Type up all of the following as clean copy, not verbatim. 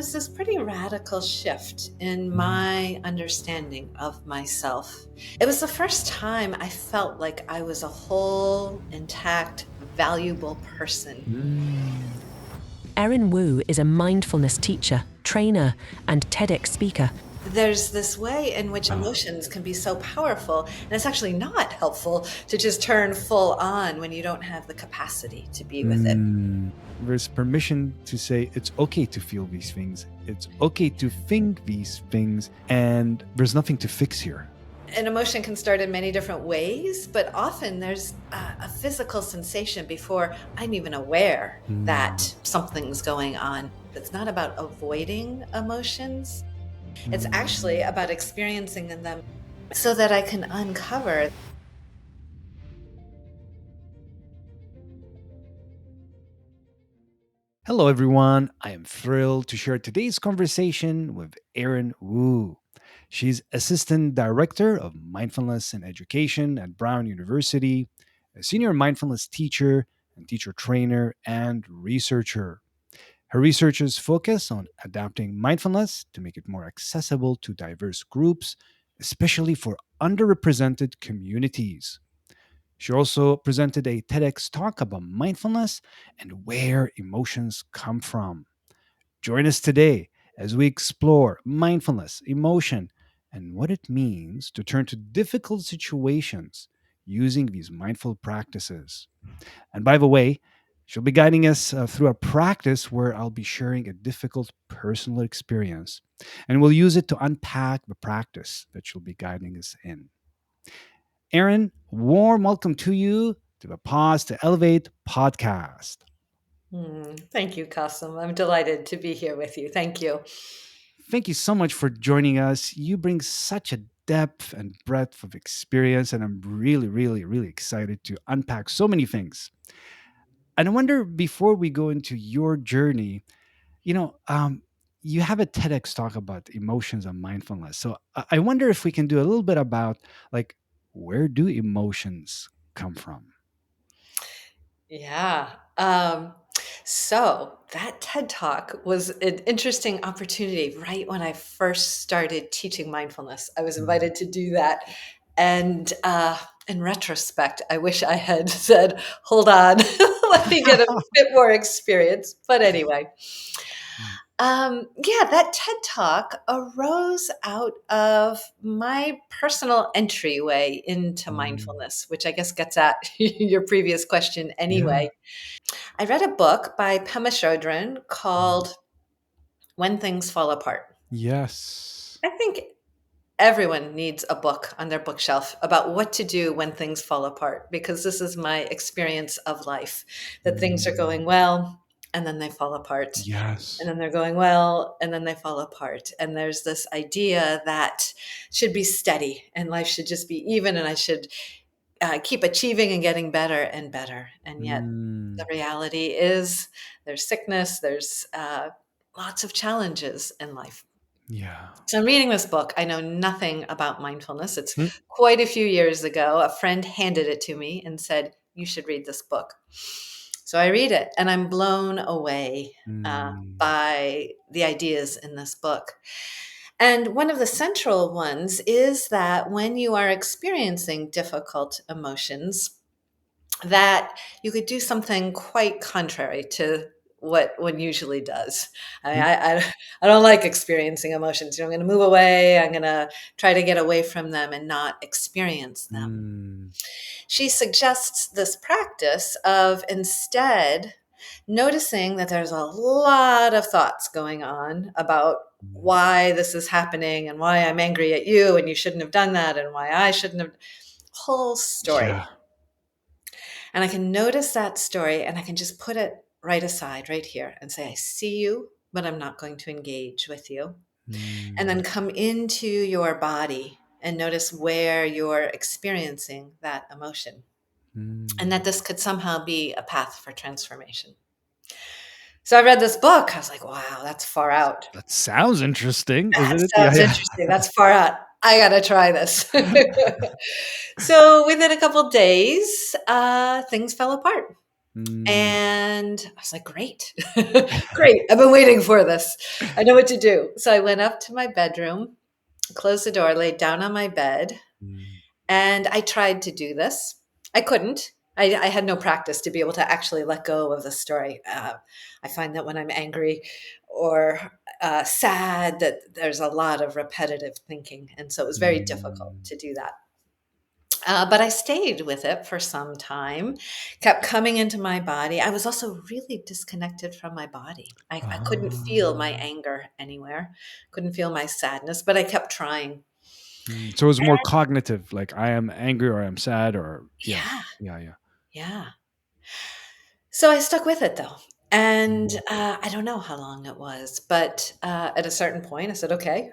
was this pretty radical shift in my understanding of myself. It was the first time I felt like I was a whole, intact, valuable person. Erin Woo is a mindfulness teacher, trainer, and TEDx speaker. There's this way in which emotions can be so powerful, and it's actually not helpful to just turn full on when you don't have the capacity to be with it. There's permission to say it's okay to feel these things. It's okay to think these things, and there's nothing to fix here. An emotion can start in many different ways, but often there's a physical sensation before I'm even aware that something's going on. It's not about avoiding emotions. It's actually about experiencing them so that I can uncover. Hello, everyone. I am thrilled to share today's conversation with Erin Woo. She's Assistant Director of Mindfulness and Education at Brown University, a senior mindfulness teacher and teacher trainer and researcher. Her researchers focus on adapting mindfulness to make it more accessible to diverse groups, especially for underrepresented communities. She also presented a TEDx talk about mindfulness and where emotions come from. Join us today as we explore mindfulness, emotion, and what it means to turn to difficult situations using these mindful practices. And by the way, she'll be guiding us through a practice where I'll be sharing a difficult personal experience. And we'll use it to unpack the practice that she'll be guiding us in. Erin, warm welcome to you to the Pause to Elevate podcast. Thank you, Kasim. I'm delighted to be here with you. Thank you. Thank you so much for joining us. You bring such a depth and breadth of experience, and I'm really, really, really excited to unpack so many things. And I wonder, before we go into your journey, you know, you have a TEDx talk about emotions and mindfulness. So I wonder if we can do a little bit about, like, where do emotions come from? Yeah. So that TED Talk was an interesting opportunity right when I first started teaching mindfulness. I was invited to do that. And in retrospect, I wish I had said, hold on, let me get a bit more experience. But anyway, yeah, that TED Talk arose out of my personal entryway into mindfulness, which I guess gets at your previous question Yeah. anyway. I read a book by Pema Chodron called When Things Fall Apart. Yes. I think everyone needs a book on their bookshelf about what to do when things fall apart, because this is my experience of life, that things are going well and then they fall apart. And Yes. then they're going well, and then they fall apart. And there's this idea that should be steady and life should just be even, and I should keep achieving and getting better and better. And yet, the reality is there's sickness, there's lots of challenges in life. Yeah. So I'm reading this book. I know nothing about mindfulness. It's Hmm. quite a few years ago. A friend handed it to me and said, you should read this book. So I read it and I'm blown away by the ideas in this book. And one of the central ones is that when you are experiencing difficult emotions, that you could do something quite contrary to what one usually does. I mean, Hmm. I don't like experiencing emotions. You know, I'm going to move away. I'm going to try to get away from them and not experience them. She suggests this practice of instead noticing that there's a lot of thoughts going on about why this is happening and why I'm angry at you and you shouldn't have done that and why I shouldn't have. Whole story. Yeah. And I can notice that story and I can just put it right aside right here and say, I see you, but I'm not going to engage with you. And then come into your body and notice where you're experiencing that emotion. And that this could somehow be a path for transformation. So I read this book. I was like, wow, that's far out. That sounds interesting, That isn't it? Yeah. sounds Yeah. interesting. That's far out. I got to try this. So within a couple days, things fell apart. Mm. And I was like, great, great. I've been waiting for this. I know what to do. So I went up to my bedroom, closed the door, laid down on my bed, Mm. and I tried to do this. I couldn't. I had no practice to be able to actually let go of the story. I find that when I'm angry or sad, that there's a lot of repetitive thinking, and so it was very difficult Mm. to do that. But I stayed with it for some time, kept coming into my body. I was also really disconnected from my body. I couldn't feel my Ah. anger anywhere, couldn't feel my sadness, but I kept trying. Mm. So it was more cognitive, like I am angry or I'm sad or yeah, Yeah, yeah, yeah. yeah. So I stuck with it though. And Mm. I don't know how long it was, but at a certain point, I said, "Okay,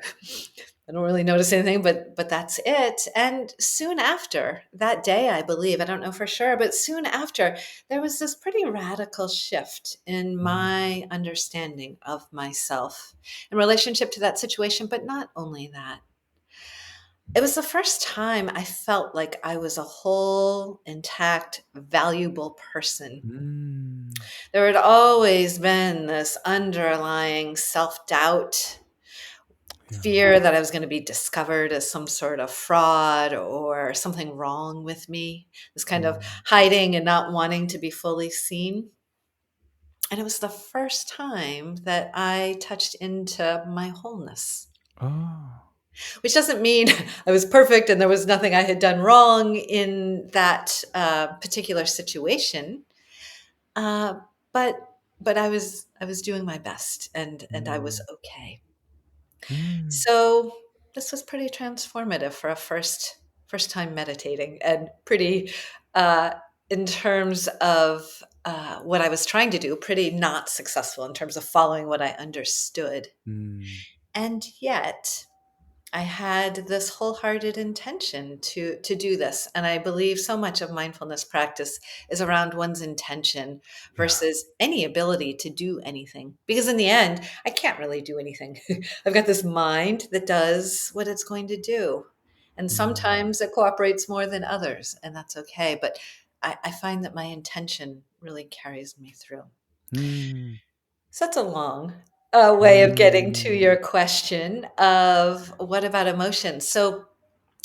I don't really notice anything, but that's it." And soon after that day, I believe, I don't know for sure, but soon after, there was this pretty radical shift in Mm. my understanding of myself in relationship to that situation. But not only that, it was the first time I felt like I was a whole, intact, valuable person. Mm. There had always been this underlying self-doubt, Yeah. fear that I was gonna be discovered as some sort of fraud or something wrong with me, this kind of Mm. hiding and not wanting to be fully seen, and it was the first time that I touched into my wholeness, Oh. which doesn't mean I was perfect and there was nothing I had done wrong in that, particular situation. Uh, but I was doing my best and I was Mm. okay. Mm. So this was pretty transformative for a first time meditating and pretty uh, in terms of what I was trying to do, pretty not successful in terms of following what I understood. Mm. And yet I had this wholehearted intention to do this, and I believe so much of mindfulness practice is around one's intention Yeah. versus any ability to do anything. Because in the end, I can't really do anything. I've got this mind that does what it's going to do, and Mm. sometimes it cooperates more than others, and that's okay. But I find that my intention really carries me through. Mm. So that's a long way of getting to Mm. your question of what about emotions? So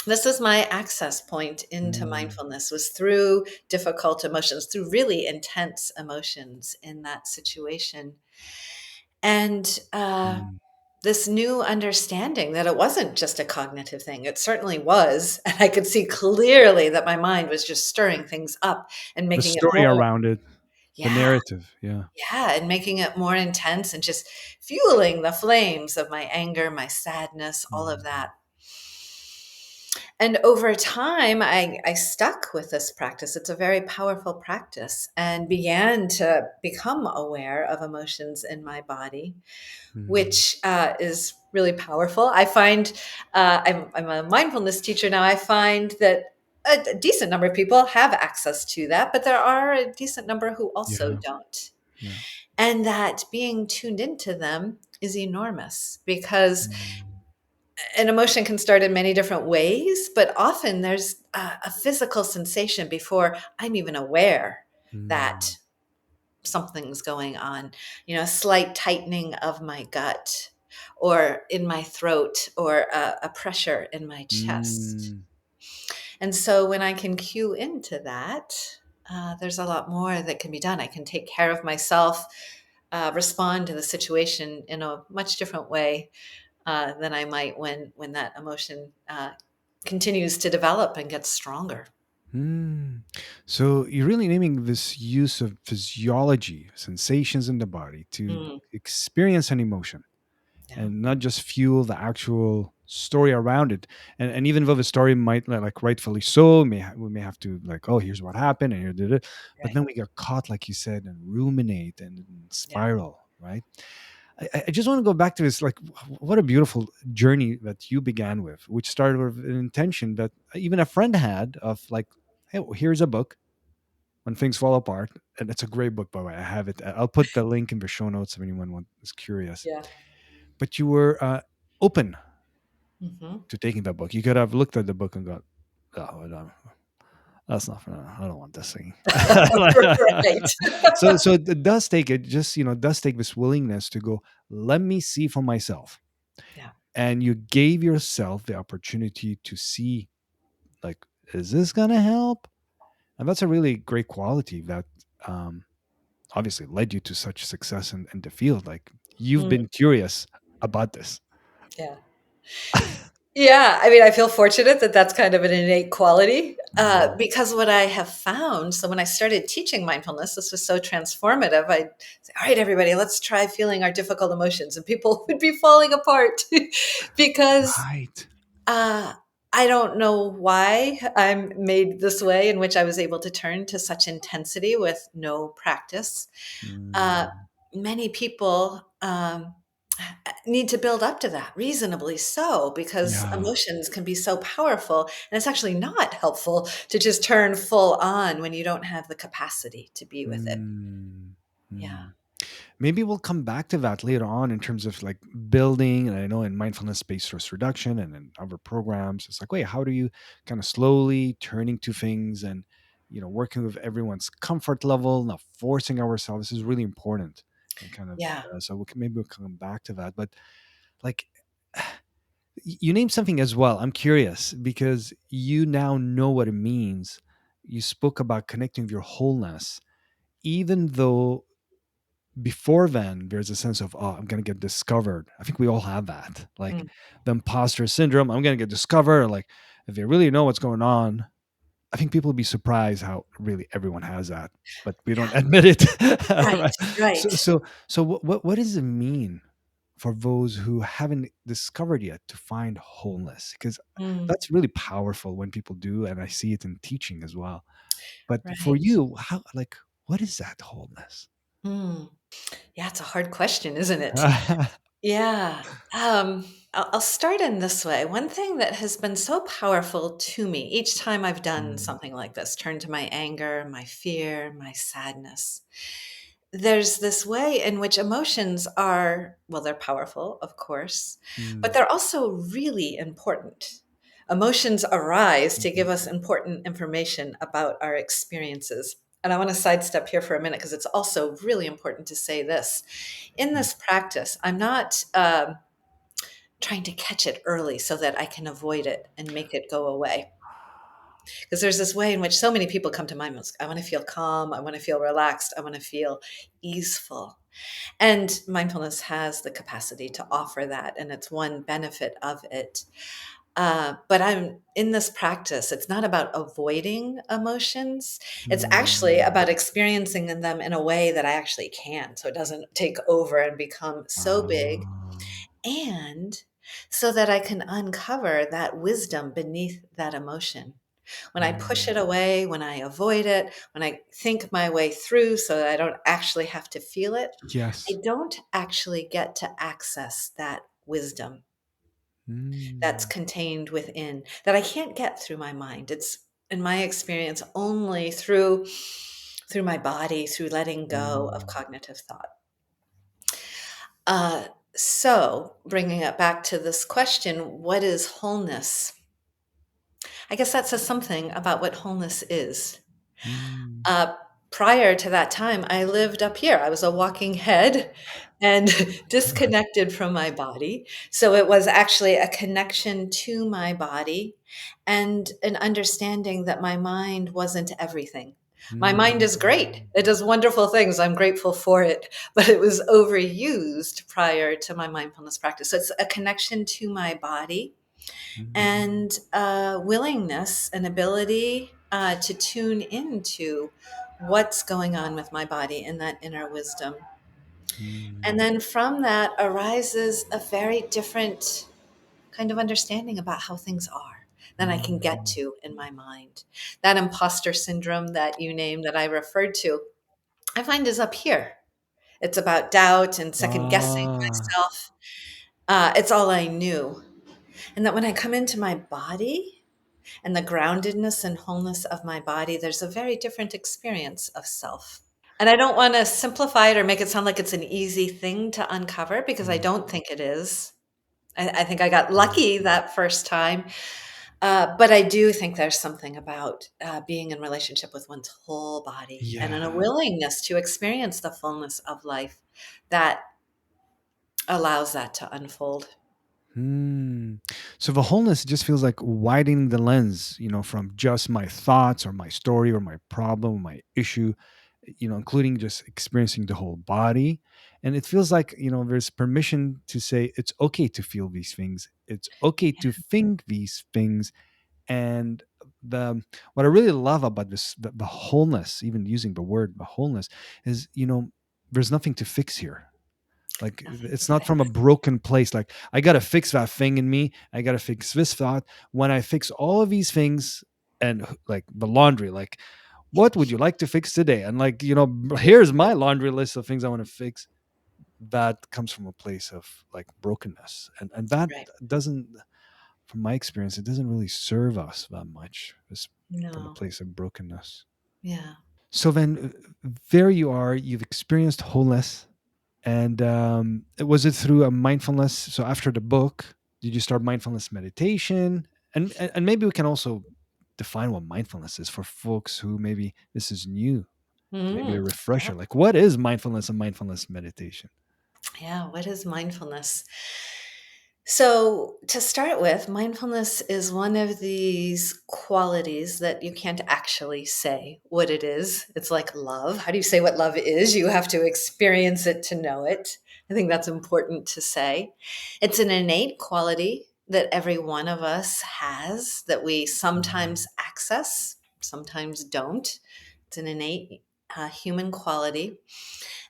this is my access point into Mm. mindfulness was through difficult emotions, through really intense emotions in that situation. And Mm. this new understanding that it wasn't just a cognitive thing. It certainly was. And I could see clearly that my mind was just stirring things up and The making it story more. around it, the Yeah. narrative. Yeah. Yeah, and making it more intense and just fueling the flames of my anger, my sadness, all of Mm. that. And over time, I stuck with this practice. It's a very powerful practice and began to become aware of emotions in my body, Mm. which is really powerful. I find I'm a mindfulness teacher now. I find that a decent number of people have access to that, but there are a decent number who also Yeah. don't. Yeah. And that being tuned into them is enormous because Mm. an emotion can start in many different ways, but often there's a physical sensation before I'm even aware Mm. that something's going on. You know, a slight tightening of my gut or in my throat or a pressure in my chest. Mm. And so when I can cue into that, there's a lot more that can be done. I can take care of myself, respond to the situation in a much different way than I might when that emotion continues to develop and gets stronger. Mm. So you're really naming this use of physiology, sensations in the body to Mm, experience an emotion yeah, and not just fuel the actual story around it. And even though the story might like rightfully so, we may have to like, oh, here's what happened and here did it. But right. then we get caught, like you said, and ruminate and Yeah. spiral, right? I just want to go back to this. Like, what a beautiful journey that you began with, which started with an intention that even a friend had of like, hey, well, here's a book when things fall apart, and it's a great book by the way. I have it. I'll put the link in the show notes if anyone is curious. Yeah. But you were open Hmm. to taking that book. You could have looked at the book and got, oh, no. That's not for I don't want this thing. Right. So it does take it just, it does take this willingness to go, let me see for myself. Yeah. And you gave yourself the opportunity to see, like, is this gonna help? And that's a really great quality that um obviously led you to such success in the field. Like, you've Mm, been curious about this. yeah. Yeah, I mean, I feel fortunate that that's kind of an innate quality, Mm. because what I have found, so when I started teaching mindfulness, this was so transformative. I'd say, "All right, everybody, let's try feeling our difficult emotions," and people would be falling apart because Right. uh, I don't know why I'm made this way, in which I was able to turn to such intensity with no practice. Uh, Mm. Many people need to build up to that, reasonably so, because Yeah. emotions can be so powerful. And it's actually not helpful to just turn full on when you don't have the capacity to be with it. Mm. Yeah. Mm. Maybe we'll come back to that later on in terms of like building. And I know in mindfulness based stress reduction and in other programs, it's like, wait, how do you kind of slowly turning to things and, working with everyone's comfort level, not forcing ourselves. This is really important. And kind of, Yeah. so maybe we'll come back to that. But like, you named something as well. I'm curious because you now know what it means. You spoke about connecting with your wholeness, even though before then there's a sense of, oh, I'm going to get discovered. I think we all have that, like Mm, the imposter syndrome. I'm going to get discovered. Like, if they really know what's going on, I think people would be surprised how really everyone has that, but we don't admit it. right. Right. Right. So what does it mean for those who haven't discovered yet to find wholeness? Because Mm, that's really powerful when people do, and I see it in teaching as well. But for right. you, how, like, what is that wholeness? Mm. Yeah, it's a hard question, isn't it? Yeah. I'll start in this way. One thing that has been so powerful to me each time I've done Mm, something like this, turn to my anger, my fear, my sadness, there's this way in which emotions are, well, they're powerful, of course, but mm, they're also really important. Emotions arise to mhm, give us important information about our experiences. And I want to sidestep here for a minute because it's also really important to say this. In mm. this practice, I'm not trying to catch it early so that I can avoid it and make it go away. Because there's this way in which so many people come to mindfulness. I want to feel calm. I want to feel relaxed. I want to feel easeful. And mindfulness has the capacity to offer that. And it's one benefit of it. But I'm in this practice. It's not about avoiding emotions. It's actually Mm. about experiencing them in a way that I actually can. So it doesn't take over and become so big. Ah, And so that I can uncover that wisdom beneath that emotion. When I push mm. it away, when I avoid it, when I think my way through so that I don't actually have to feel it, I Yes. don't actually get to access that wisdom that's Mm, contained within that I can't get through my mind. It's in my experience only through my body, through letting go of mm, cognitive thought. Uh, so, bringing it back to this question, what is wholeness? I guess that says something about what wholeness is. mm. Uh, Prior to that time, I lived up here. I was a walking head and disconnected from my body. So it was actually a connection to my body and an understanding that my mind wasn't everything. My mind Mm, is great. It does wonderful things. I'm grateful for it, but it was overused prior to my mindfulness practice. So it's a connection to my body mm, and willingness and ability to tune into what's going on with my body in that inner wisdom. And mm, then from that arises a very different kind of understanding about how things are than I can get mm. to in my mind. That imposter syndrome that you named that I referred to, I find is up here. It's about doubt and second guessing Ah, myself. It's all I knew. And that when I come into my body, and the groundedness and wholeness of my body, there's a very different experience of self. And I don't want to simplify it or make it sound like it's an easy thing to uncover because I mm, don't think it is. I think I got mm, lucky that first time. But I do think there's something about being in relationship with one's whole body and in a Yeah. willingness to experience the fullness of life that allows that to unfold. Hmm. So the wholeness just feels like widening the lens, from just my thoughts or my story or my problem, or my issue, including just experiencing the whole body. And it feels like, there's permission to say it's okay to feel these things. It's okay to think these things. And the what I really love about this, the wholeness, even using the word the wholeness, is, there's nothing to fix here. Like, Nothing to it's not from a fix. broken place. Like, I gotta fix that thing in me. I gotta fix this thought. When I fix all of these things, and like the laundry, like, what would you like to fix today? And like, here's my laundry list of things I want to fix. That comes from a place of like brokenness, and that Right. doesn't, from my experience, it doesn't really serve us that much. It's from a No. place of brokenness. Yeah. So then, there you are. You've experienced wholeness. And was it through a mindfulness? So after the book, did you start mindfulness meditation? And maybe we can also define what mindfulness is for folks who maybe this is new. Maybe a Mm. refresher. Like, what is mindfulness and mindfulness meditation? Yeah. What is mindfulness? So, to start with, mindfulness is one of these qualities that you can't actually say what it is. It's like love. How do you say what love is? You have to experience it to know it. I think that's important to say. It's an innate quality that every one of us has that we Mm, sometimes access, sometimes don't. It's an innate human quality.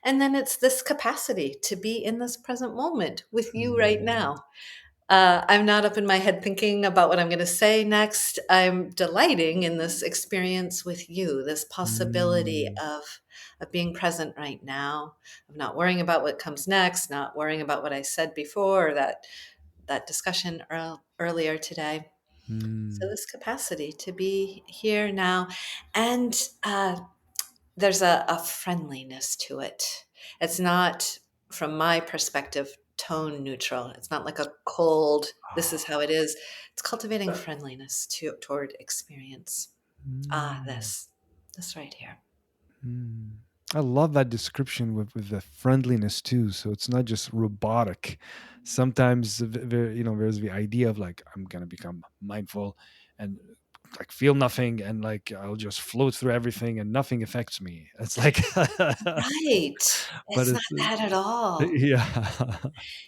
And then it's this capacity to be in this present moment with you right mm, now. I'm not up in my head thinking about what I'm going to say next. I'm delighting in this experience with you, this possibility mm, of being present right now, of not worrying about what comes next, not worrying about what I said before, or that discussion earlier today. So mm. this capacity to be here now, and there's a friendliness to it. It's not, from my perspective, tone neutral. It's not like a cold, this is how it is. It's cultivating friendliness toward experience. Ah, Mm, this right here. mm. I love that description with the friendliness too. So it's not just robotic. Sometimes there's the idea of like, I'm gonna become mindful and like feel nothing, and like I'll just float through everything and nothing affects me. It's like, Right. but It's not it's that at all. yeah.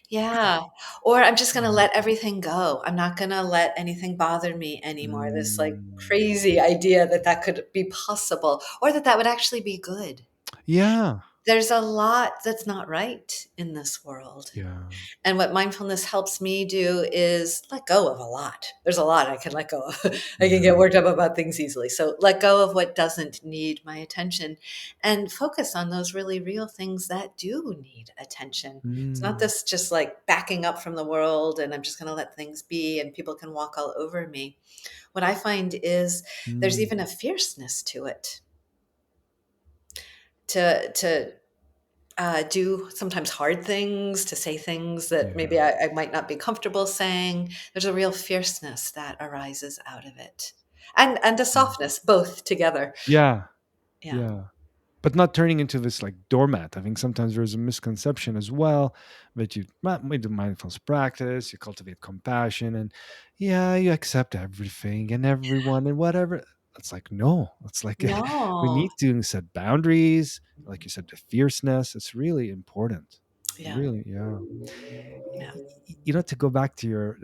Yeah. Or I'm just going to let everything go. I'm not going to let anything bother me anymore. This like Mm, crazy idea that that could be possible or that that would actually be good. yeah, There's a lot that's not right in this world. yeah. And what mindfulness helps me do is let go of a lot. There's a lot I can let go of. I can get Yeah. worked up about things easily. So let go of what doesn't need my attention and focus on those really real things that do need attention. It's not Mm, this just like backing up from the world and I'm just going to let things be and people can walk all over me. What I find is there's mm, even a fierceness to it. To do sometimes hard things, to say things that maybe yeah. I might not be comfortable saying. There's a real fierceness that arises out of it, and a Mm. softness, both together. Yeah. Yeah. Yeah. But not turning into this like doormat. I think sometimes there's a misconception as well that you with the mindfulness practice, you cultivate compassion, and yeah, you accept everything and everyone and whatever. It's like, no, it's like we No. need to set boundaries. Like you said, the fierceness, it's really important. Yeah. Really, yeah. Yeah. To go back to your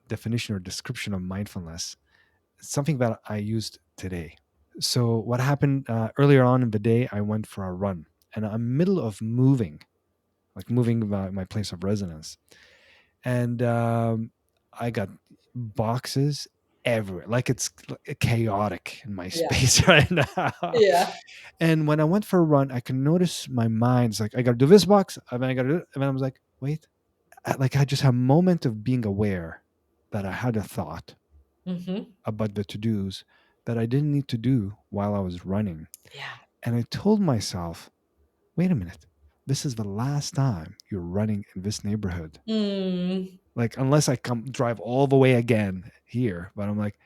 definition or description of mindfulness, it's something that I used today. So what happened earlier on in the day, I went for a run, and I'm middle of moving, like moving my place of residence, and I got boxes everywhere, like it's chaotic in my Yeah. space right now. Yeah. And when I went for a run, I could notice my mind's like, I got to do this box, and then I got to do it, and then I was like, wait, like I just had a moment of being aware that I had a thought Hmm. about the to dos that I didn't need to do while I was running. Yeah. And I told myself, wait a minute, this is the last time you're running in this neighborhood. Mm. Like, unless I come drive all the way again. here, but I'm like,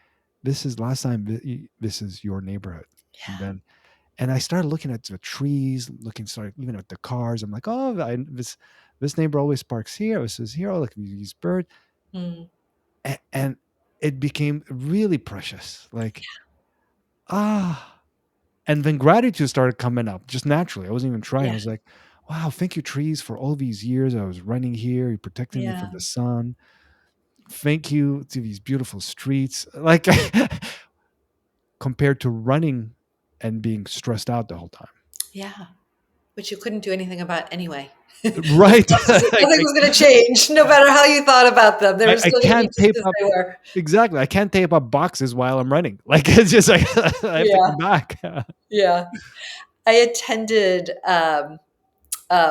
this is last time. This is your neighborhood, and Yeah. then and I started looking at the trees, started even at the cars. I'm like, oh, this neighbor always parks here. This is here. Oh, look, these birds, Mm. and it became really precious. Like ah, and then gratitude started coming up just naturally. I wasn't even trying. I Yeah. was like, wow, thank you, trees, for all these years I was running here. You protected me from Yeah. the sun. Thank you to these beautiful streets. Like compared to running and being stressed out the whole time. Yeah. Which you couldn't do anything about anyway. Right. Nothing was going to change, no matter how you thought about them. They were I still going to be can't just tape as up they were. exactly. I can't tape up boxes while I'm running. Like it's just like I have to Yeah. come back. Yeah. I attended a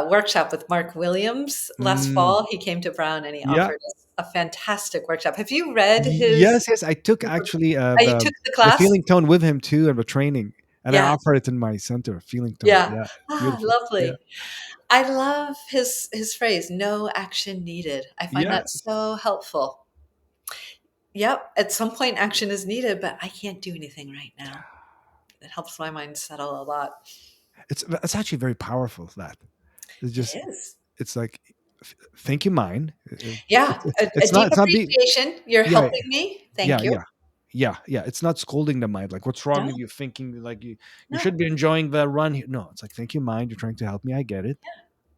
workshop with Mark Williams last Mm, fall. He came to Brown and he yeah. offered us a fantastic workshop. Have you read his? Yes, yes. I took actually You took the the class? feeling tone with him too and the training. And I Yeah. offered it in my center, feeling tone. Yeah. Yeah. Ah, Beautiful. Yeah. lovely. I love his phrase, no action needed. I find Yeah. that so helpful. Yep, at some point action is needed, but I can't do anything right now. It helps my mind settle a lot. It's actually very powerful that. It's It just is. it's like thank you mine. Yeah, a It's not deep it's not be appreciation. You're yeah, helping me. yeah, Thank you. yeah. Yeah, yeah. It's not scolding the mind. Like, what's wrong No, with you thinking like you no, should be enjoying the run here? No, it's like, thank you, mind. You're trying to help me. I get it,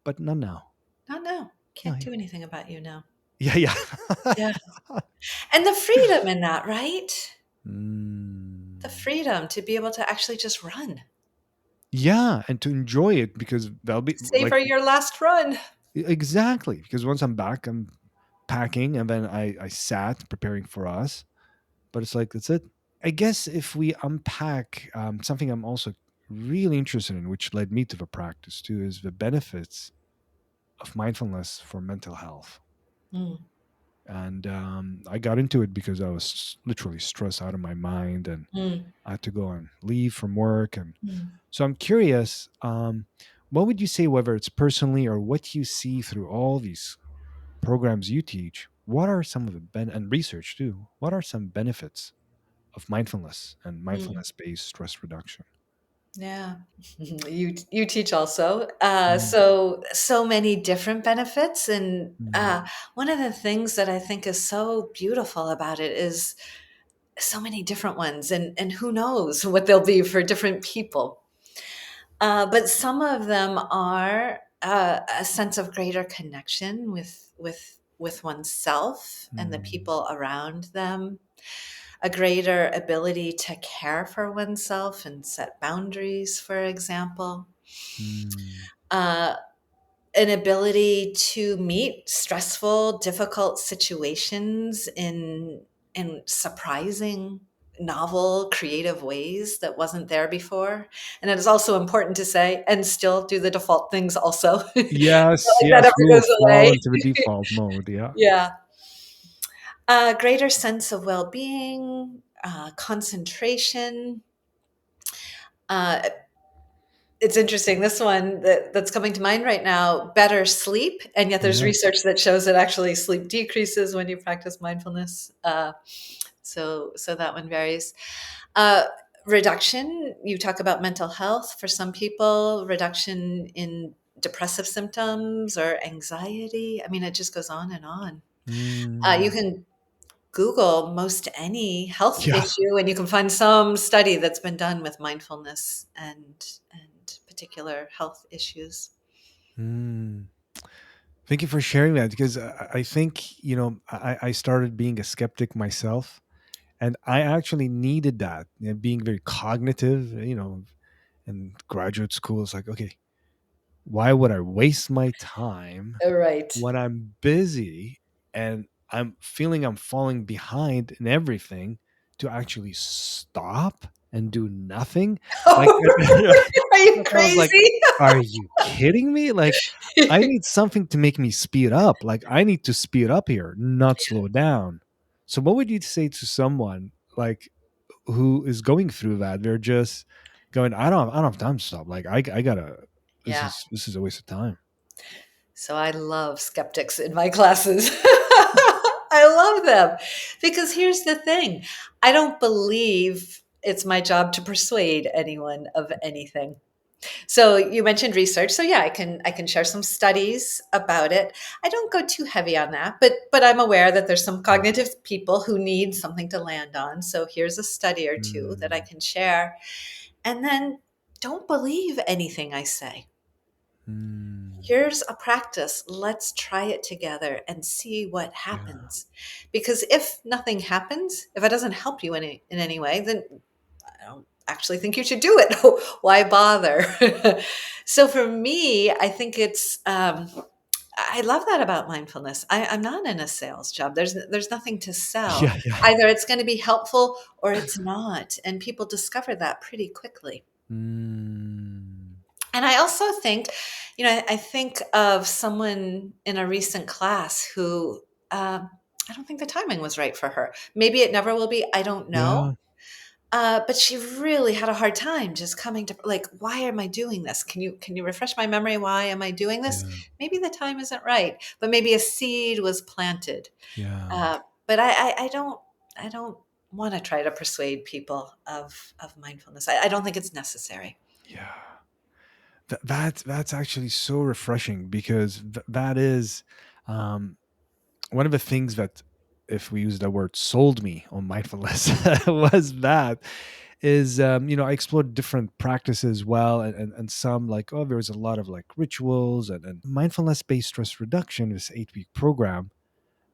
but not now. not now. No, Can't do anything about you now. yeah, yeah. Yeah. And the freedom in that, right? The Mm. freedom to be able to actually just run. Yeah, and to enjoy it because that'll be like Savor your last run. exactly because once I'm back, I'm packing, and then I sat preparing for us. But it's like that's it. I guess if we unpack something I'm also really interested in, which led me to the practice too, is the benefits of mindfulness for mental health. Mm, And I got into it because I was literally stressed out of my mind, and mm, I had to go and leave from work. And mm, so I'm curious, what would you say, whether it's personally or what you see through all these programs you teach? What are some of the and research too? What are some benefits of mindfulness and mm. mindfulness based stress reduction? Yeah. You teach also. Mm, So many different benefits, and mm, one of the things that I think is so beautiful about it is so many different ones, and who knows what they'll be for different people. But some of them are a sense of greater connection with oneself and the mm, people around them, a greater ability to care for oneself and set boundaries, for example, mm, uh, an ability to meet stressful, difficult situations in surprising, novel, creative ways that wasn't there before. And it is also important to say, and still do the default things also. Not yes, like that yes, we ever will goes fall away. into the default mode. Yeah. Yeah. A greater sense of well-being, concentration. Uh, it's interesting. This one that's coming to mind right now, better sleep. And yet there's Yeah. research that shows that actually sleep decreases when you practice mindfulness. So that one varies. Uh, Reduction, you talk about mental health for some people, reduction in depressive symptoms or anxiety. I mean, it just goes on and on. You Mm, can Google most any health yeah. issue, and you can find some study that's been done with mindfulness and particular health issues. Mm. Thank you for sharing that because I think, I started being a skeptic myself, and I actually needed that, being very cognitive, in graduate school. It's like, okay, why would I waste my time Right. when I'm busy and I'm feeling I'm falling behind in everything to actually stop and do nothing? Like, Are you I was like, crazy? are you kidding me? Like, I need something to make me speed up. Like, I need to speed up here, not slow down. So, what would you say to someone like who is going through that? They're just going, I don't have time to stop. Like, I gotta. Yeah. This is a waste of time. So I love skeptics in my classes. I love them Because here's the thing, I don't believe it's my job to persuade anyone of anything. So you mentioned research. So yeah, I can share some studies about it. I don't go too heavy on that, but I'm aware that there's some cognitive people who need something to land on. So here's a study or two that I Mm, can share. And then don't believe anything I say. mm, Here's a practice. Let's try it together and see what yeah. happens. Because if nothing happens, if it doesn't help you in any way, then I don't actually think you should do it. Why bother? So for me, I think I love that about mindfulness. I'm not in a sales job. There's nothing to sell. Yeah, yeah. Either it's going to be helpful or it's not, and people discover that pretty quickly. Mm, And I also think, I think of someone in a recent class who I don't think the timing was right for her. Maybe it never will be. I don't know. yeah, But she really had a hard time just coming to, like, why am I doing this? Can you refresh my memory? Why am I doing this? yeah, Maybe the time isn't right, but maybe a seed was planted. yeah, But I don't want to try to persuade people of mindfulness. I don't think it's necessary. yeah. That's actually so refreshing because that is um, one of the things that, if we use the word, sold me on mindfulness was that is I explored different practices well, and some, like, oh, there was a lot of like rituals and mindfulness based stress reduction, this 8-week program.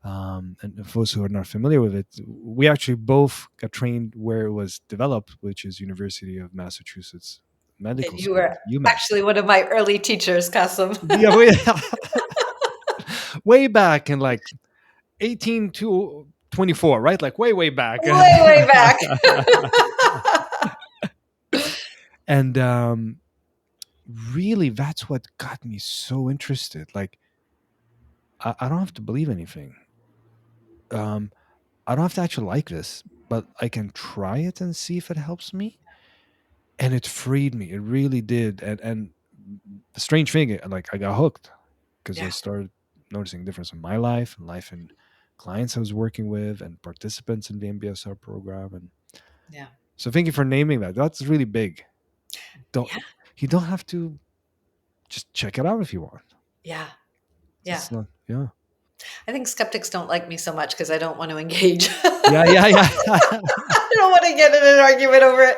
And for those who are not familiar with it, we actually both got trained where it was developed, which is University of Massachusetts And Medical you School, were UMass. actually one of my early teachers, Kasim. Yeah, way back in like 18 to 24, right? Like way back. Way, way back. And really, that's what got me so interested. Like, I don't have to believe anything. Um, I don't have to actually like this, but I can try it and see if it helps me. And it freed me. It really did. And the strange thing, like, I got hooked because I Yeah, started noticing a difference in my life and life in clients I was working with and participants in the MBSR program. And yeah, so, thank you for naming that. That's really big. Don't yeah, You don't have to, just check it out if you want. yeah, yeah. It's not, yeah, I think skeptics don't like me so much because I don't want to engage. yeah, yeah, yeah. I don't want to get in an argument over it.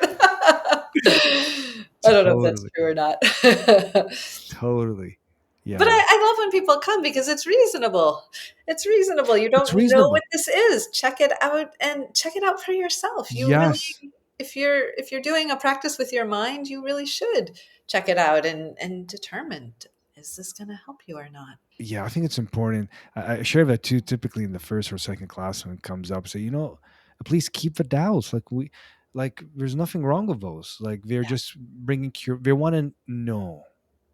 I don't know if that's Totally, true or not. totally. But Yeah, I love when people come because it's reasonable. It's reasonable. You it's don't know what reasonable. this is. Check it out and check it out for yourself. You really, Yes. if you're doing a practice with your mind, you really should check it out and determine, is this going to help you or not? Yeah, I think it's important. I share that too, typically in the first or second class when it comes up. So, please keep the doubts. Like, there's nothing wrong with those. Like, they're Yeah. just bringing cure. They want to know.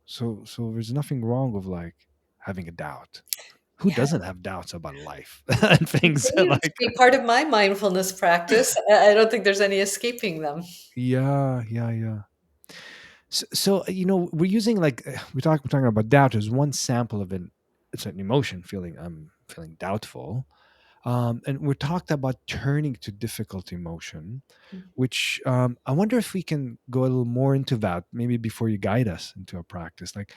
So there's nothing wrong with like having a doubt. Who Yeah. doesn't have doubts about life and things Continues to like? be part of my mindfulness practice. I don't think there's any escaping them. Yeah, yeah, yeah. So, we're using, like, we're talking about doubt as one sample of an it's an emotion, feeling, I'm feeling doubtful. And we're talked about turning to difficult emotion, which, I wonder if we can go a little more into that, maybe before you guide us into a practice. Like,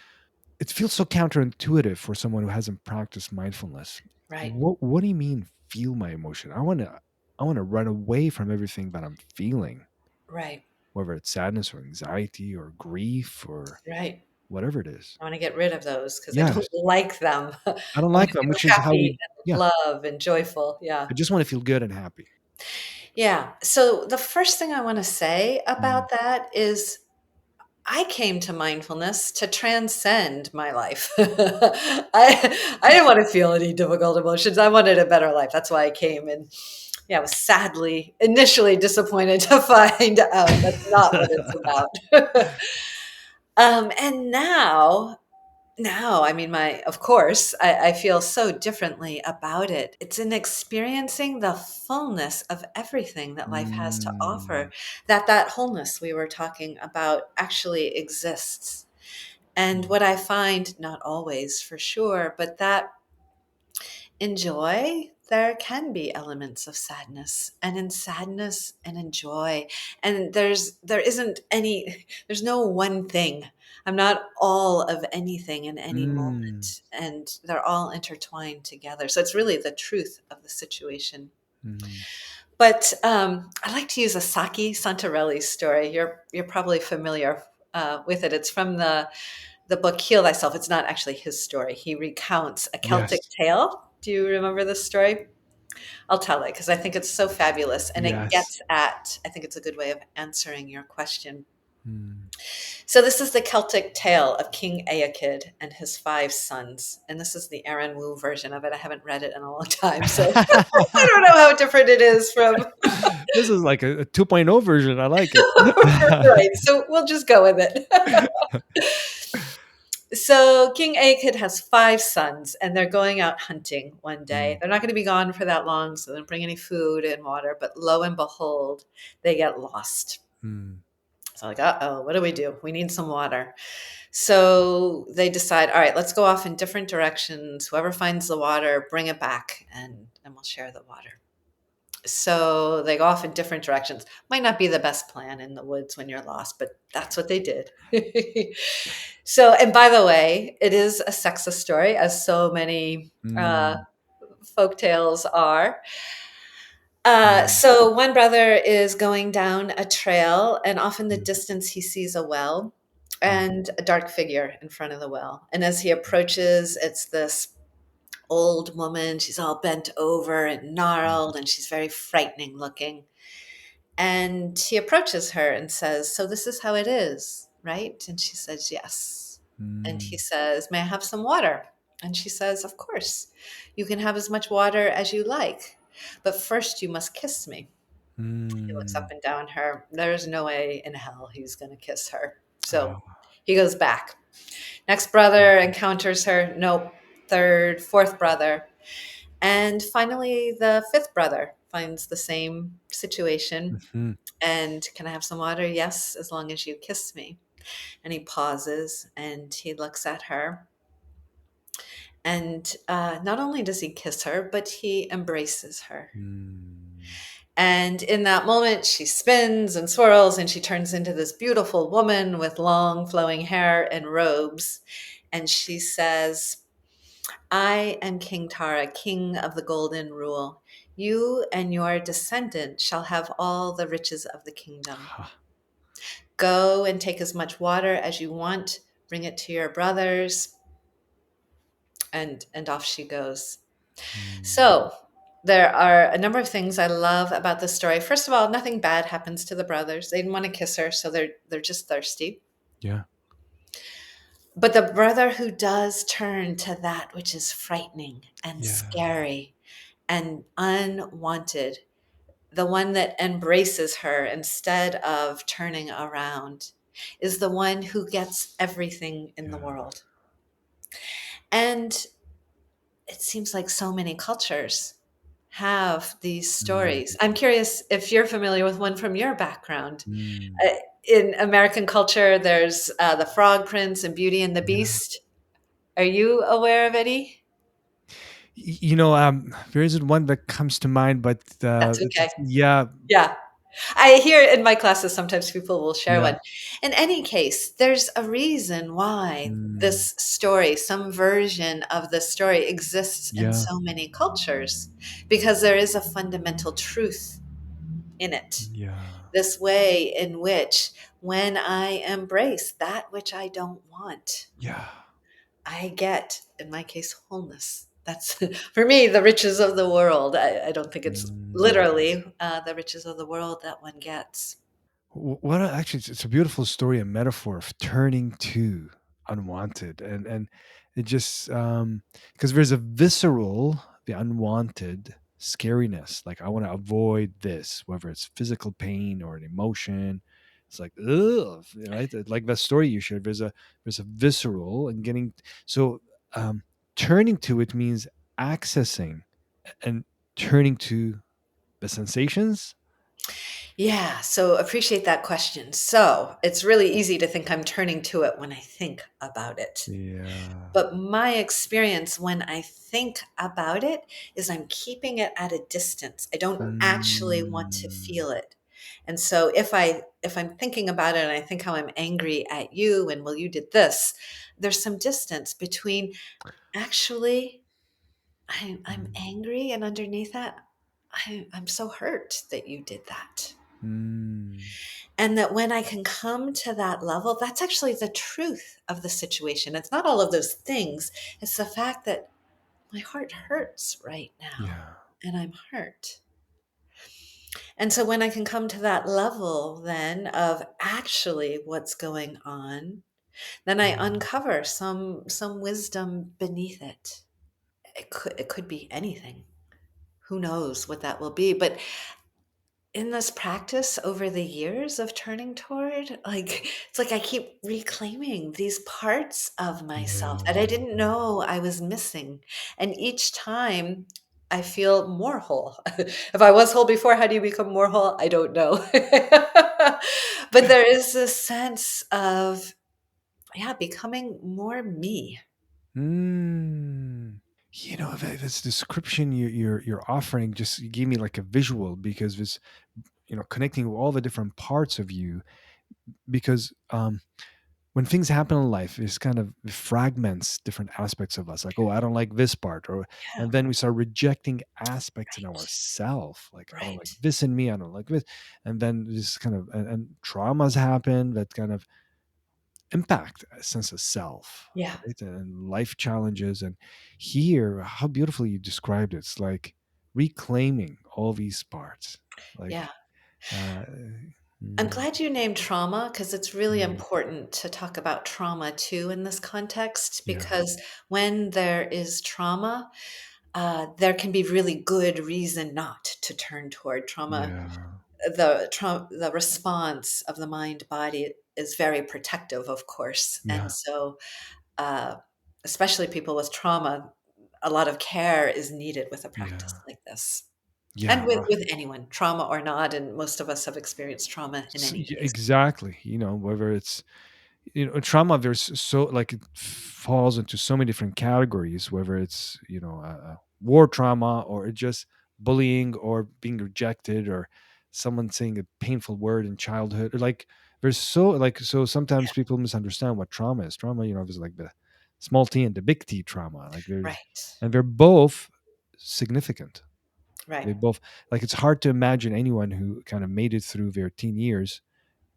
it feels so counterintuitive for someone who hasn't practiced mindfulness. Right. What do you mean, feel my emotion? I want to run away from everything that I'm feeling, Right. whether it's sadness or anxiety or grief or Right. whatever it is. I want to get rid of those because I don't Yes, like them. I I don't want like to them, feel which is how happy we. and Yeah, love and joyful. Yeah. I just want to feel good and happy. Yeah. So the first thing I want to say Mm, about that is I came to mindfulness to transcend my life. I didn't want to feel any difficult emotions. I wanted a better life. That's why I came. And yeah, I was sadly initially disappointed to find out that's not what it's about. And now, I mean, of course, I feel so differently about it. It's in experiencing the fullness of everything that life has to mm, offer, that wholeness we were talking about actually exists. And mm, what I find, not always for sure, but that in joy, there can be elements of sadness, and in sadness and in joy. And there's no one thing. I'm not all of anything in any Mm, moment, and they're all intertwined together. So it's really the truth of the situation. mm. But I like to use a Saki Santarelli story. You're probably familiar with it. It's from the book Heal Thyself. It's not actually his story. He recounts a Celtic Yes. tale. Do you remember this story? I'll tell it because I think it's so fabulous, and it Yes. gets at, I think it's a good way of answering your question. Mm. So this is the Celtic tale of King Eakid and his 5 sons, and this is the Erin Woo version of it. I haven't read it in a long time, so I don't know how different it is from This is like a 2.0 version. I like it. right. So we'll just go with it. So King Eakid has 5 sons, and they're going out hunting one day. Mm, They're not going to be gone for that long, so they don't bring any food and water. But lo and behold, they get lost. mm, So like, uh-oh, what do? We need some water. So they decide, all right, let's go off in different directions. Whoever finds the water, bring it back, and we'll share the water. So they go off in different directions. Might not be the best plan in the woods when you're lost, but that's what they did. So, and by the way, it is a sexist story, as so many mm, folk tales are. mm, So one brother is going down a trail, and off in the mm, distance, he sees a well mm, and a dark figure in front of the well. And as he approaches, it's this old woman. She's all bent over and mm, gnarled, and she's very frightening looking. And he approaches her and says, "So this is how it is, right?" And she says, "Yes." And he mm, says, "May I have some water?" And she says, "Of course. You can have as much water as you like, but first you must kiss me." He looks up mm. and down her. There's no way in hell he's going to kiss her. So Oh, he goes back. Next brother encounters her. Nope. Third, fourth brother. And finally, the fifth brother finds the same situation. mhm, And can I have some water? Yes, as long as you kiss me. And he pauses and he looks at her. And not only does he kiss her, but he embraces her. mm. And in that moment, she spins and swirls and she turns into this beautiful woman with long flowing hair and robes. And she says, "I am King Tara, king of the golden rule. You and your descendant shall have all the riches of the kingdom. Ha, Go and take as much water as you want, bring it to your brothers." And off she goes. mm. So there are a number of things I love about this story. First of all, nothing bad happens to the brothers. They didn't want to kiss her, so they're just thirsty. Yeah, But the brother who does turn to that which is frightening and yeah, scary and unwanted, the one that embraces her instead of turning around, is the one who gets everything in the yeah. world. And it seems like so many cultures have these Mm, stories. I'm curious if you're familiar with one from your background. mm. Uh, in American culture, there's the Frog Prince and Beauty and the Yeah. Beast. Are you aware of any? There isn't one that comes to mind, but That's okay. yeah, Yeah. I hear in my classes sometimes people will share yeah, one. In any case, there's a reason why mm, this story, some version of this story exists in yeah, so many cultures, because there is a fundamental truth in it. yeah, This way in which, when I embrace that which I don't want, yeah. I get, in my case, wholeness. That's for me the riches of the world. I don't think it's Mm. literally the riches of the world that one gets. Actually, it's a beautiful story, a metaphor of turning to unwanted, and it just because there's a visceral, the unwanted scariness. Like I want to avoid this, whether it's physical pain or an emotion. It's like ugh, right? Like that story you shared. There's a visceral and getting so turning to it means accessing and turning to the sensations. Yeah, so appreciate that question. So it's really easy to think I'm turning to it when I think about it. Yeah. But my experience when I think about it is I'm keeping it at a distance. I don't actually want to Mm. feel it. And so if I'm thinking about it and I think how I'm angry at you and well you did this, there's some distance between actually I'm Mm. angry and underneath that I'm so hurt that you did that. Mm. And that when I can come to that level, that's actually the truth of the situation. It's not all of those things. It's the fact that my heart hurts right now Yeah. and I'm hurt. And so when I can come to that level then of actually what's going on, then I Mm. uncover some wisdom beneath it. It could be anything. Who knows what that will be? But in this practice over the years of turning toward, like, it's like I keep reclaiming these parts of myself that I Yeah. didn't know I was missing. And each time I feel more whole. If I was whole before, how do you become more whole? I don't know. But there is this sense of, yeah, becoming more me. Mm. This description you're offering just gave me like a visual because this, connecting with all the different parts of you. Because when things happen in life, it's kind of fragments different aspects of us. Like, oh, I don't like this part, or Yeah, and then we start rejecting aspects in right, ourself. Like, I don't like right. this in me. I don't like this, and then this kind of and traumas happen that kind of impact a sense of self, Yeah, right? And life challenges. And here, how beautifully you described it. It's like reclaiming all these parts. yeah. Like, uh, I'm mm, glad you named trauma because it's really mm, important to talk about trauma too in this context. yeah, Because when there is trauma, there can be really good reason not to turn toward trauma. yeah, The response of the mind body is very protective, of course, and yeah, so uh, especially people with trauma, a lot of care is needed with a practice yeah, like this, and with yeah. with anyone, trauma or not. And most of us have experienced trauma in any Yeah, case. exactly. Whether it's trauma, there's so like it falls into so many different categories. Whether it's war trauma, or it just bullying, or being rejected, or someone saying a painful word in childhood. Or like there's so sometimes people misunderstand what trauma is. Trauma, there's like the small t and the big T trauma. Like there's Right. and they're both significant. Right. They both, like, it's hard to imagine anyone who kind of made it through their teen years,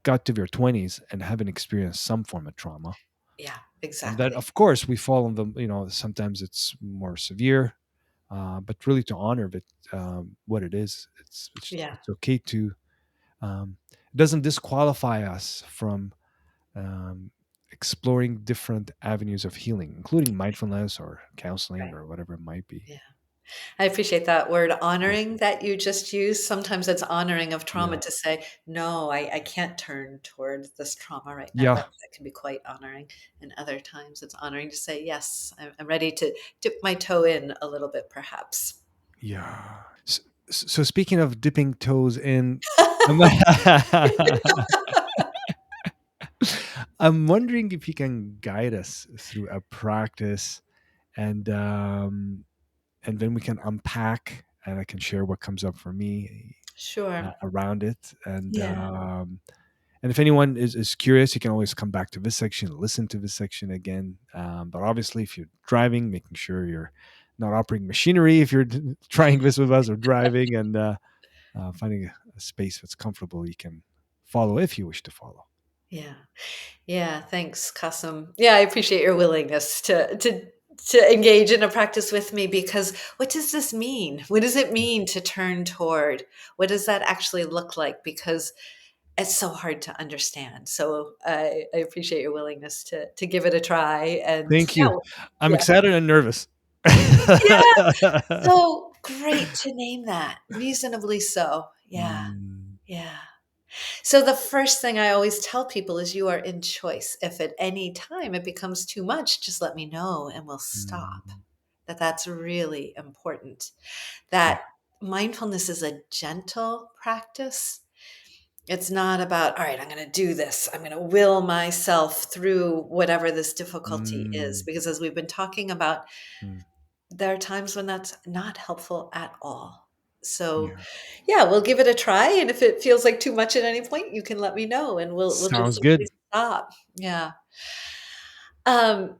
got to their 20s, and haven't experienced some form of trauma. Yeah, And then, exactly. of course, we fall on them. Sometimes it's more severe, but really to honor that, what it is. Yeah. It's okay to. It doesn't disqualify us from exploring different avenues of healing, including mindfulness or counseling Right. or whatever it might be. Yeah. I appreciate that word Yeah, honoring that you just used. Sometimes it's honoring of trauma yeah, to say, no, I can't turn toward this trauma right now. yeah, That can be quite honoring. And other times it's honoring to say, yes, I'm ready to dip my toe in a little bit, perhaps. yeah. So speaking of dipping toes in, I'm I'm wondering if you can guide us through a practice, and and then we can unpack, and I can share what comes up for me Sure. around it. Yeah. And if anyone is curious, you can always come back to this section, listen to this section again. But obviously, if you're driving, making sure you're not operating machinery if you're trying this with us, or driving, and finding a space that's comfortable, you can follow if you wish to follow. Yeah. Yeah, thanks, Kasim. Yeah, I appreciate your willingness to engage in a practice with me because what does this mean? What does it Yeah. mean to turn toward? What does that actually look like? Because it's so hard to understand. So I appreciate your willingness to give it a try. And Thank you. I'm yeah, excited and nervous. yeah, so great to name that. Reasonably so. Yeah, Mm, yeah. So the first thing I always tell people is you are in choice. If at any time it becomes too much, just let me know and we'll stop. mm, That's really important. yeah. That mindfulness is a gentle practice. It's not about, all right, I'm going to do this. I'm going to will myself through whatever this difficulty is. Mm, Because as we've been talking about, mm, there are times when that's not helpful at all. So, yeah. yeah, we'll give it a try. And if it feels like too much at any point, you can let me know and we'll just Sounds simply good. stop. Yeah.